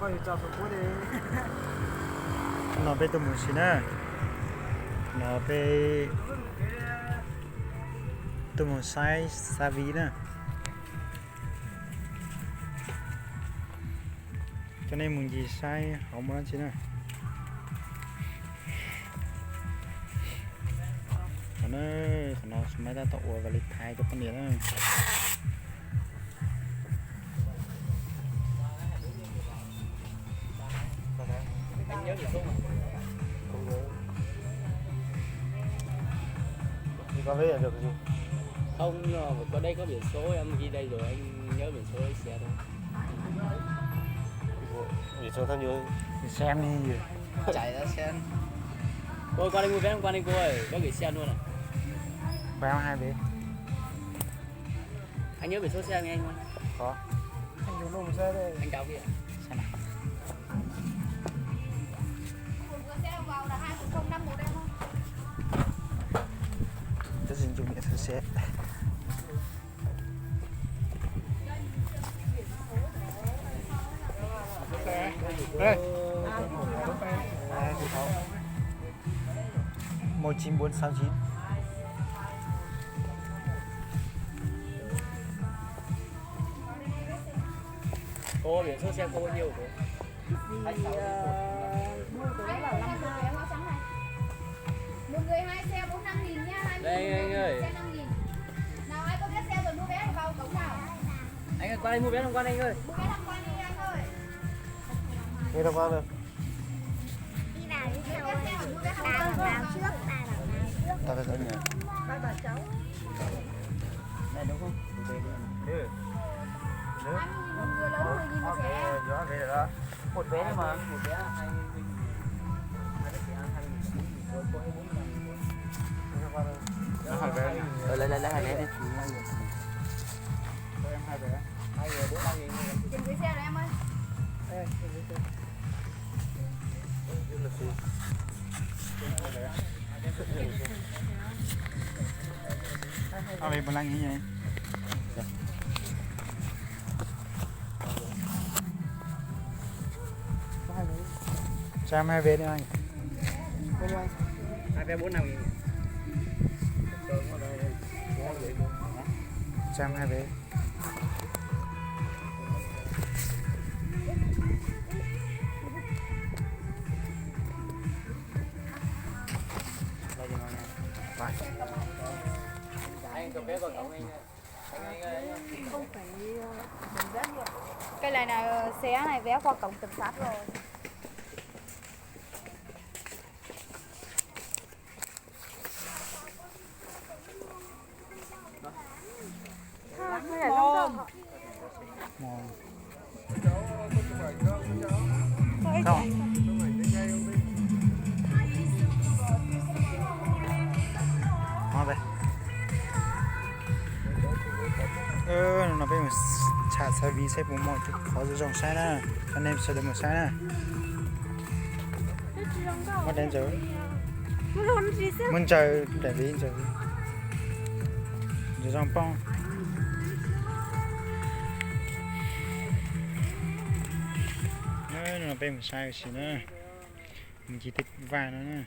coi cho số cuối đi. Nó bên tụi mình xin á, nó bên tụi mình sai sa vi nè, cho nên mình gì sai không muốn xin nè. Nó mấy ta tụ vào lịch thay cho con điện á. Anh nhớ gì không? Không nhớ. Thì có biết là được gì? Không, có đây có biển số em ghi đây rồi, anh nhớ biển số lấy xe thôi. Biển số tao nhớ. Thì xem đi. Chạy ra xem. Cô qua đây mua vé không, qua đây cô ơi, có gửi xe luôn à? Bao hai bé. Anh nhớ biển số xe nghe anh không? Có. Anh dùng nông xe đây. Anh chào kìa. Xem nào. Cái gì dùng điện thoại xe. Đây. 19469. Cô biển số xe cô bao nhiêu cô? Một người 2 xe 45.000 nha, 20.000. Đây anh ơi. Xe 5.000. Nào ai có biết xe rồi mua vé thì vào cổng nào. Anh ơi, qua đây mua vé không, qua đây anh ơi. Mua vé tham quan đi anh ơi. Đi đâu qua được? Đi vào đi theo. Ba vào trước, ba vào trước. Tao phải dẫn nhỉ. Ba bảo cháu. Đây đúng không? Ừ. 20.000 một người lớn, 10.000 một trẻ em. Rõ về rồi đó. Một vé mà, một vé 20. Hai đứa trẻ ăn 20.000. Cô ấy 40.000. Đi qua được. Nó hỏi về. Lấy hai vé đi. Cho em hai bé. 2 người 4-5.000. Tiền gửi xe rồi em ơi. Ê, đi xe. Đi là gì? Ở đây một lần như vậy. Cho em hai bé đi anh. Bao nhiêu anh? 2 vé 4-5.000. Cho em hai bé. Đây cho mọi người. Rồi. Anh cầm vé vào cổng anh ơi. Không phải cái này là xe này vé qua cổng cảnh sát rồi. Ngon. Không. Ngon đây. Nó bên chả sao vì sẽ bụng mỏi chút khó giữ dòng sai nè. Anh em sẽ được một sai nè. Mất đến giờ. Muốn chờ để đi chờ. Giờ dòng bông. Nó bên một sai xí nữa. Mình chỉ thích vài nữa nè.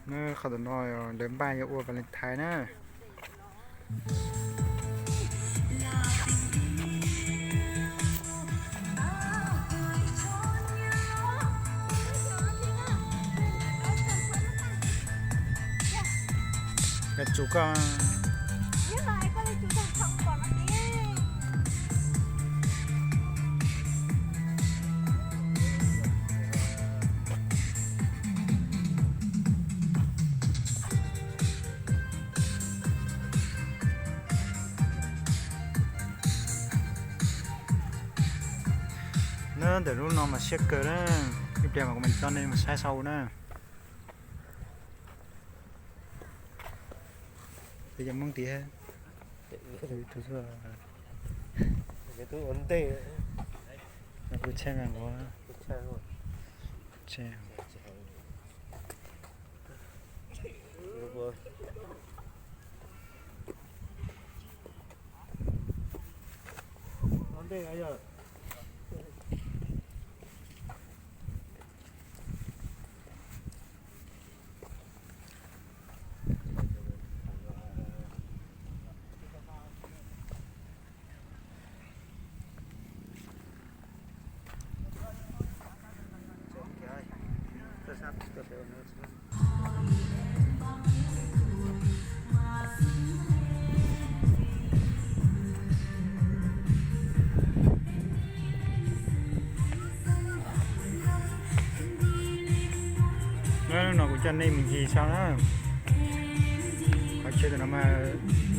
Nó không được nói đến bài cho ua Valentine nè. Cái chú con Nhưng mà anh có lên chú thằng không còn nó đi. nó để lúc nào mà xếp cờ đó cái điểm của mình cho nên mà sai sâu đó. Bây giờ mong tí hết. Thứ rồi. Cái túi ấn tê. Nó cứ che ngang quá. Xe rồi. chè Được rồi. Ăn đi giờ. nó của chân này mình gì sao đó phải chơi nó mà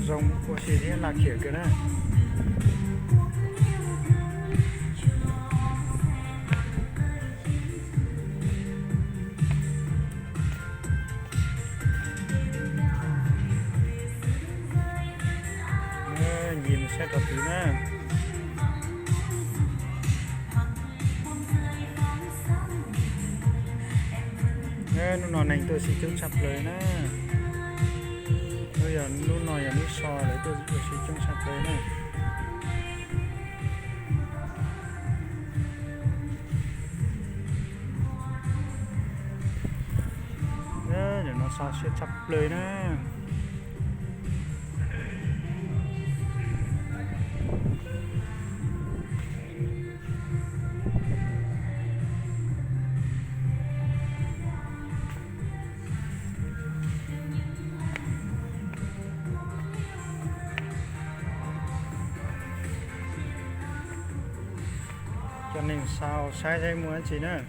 dòng của xe thì là kiểu cái đó nhìn sẽ tập tí nữa nó nành tôi sẽ chống chặt lời nè bây giờ lúc nói là lúc so đấy tôi sẽ chống chặt lời nè để nó so sẽ chặt lời nè cho nên sao sai đây muốn gì nữa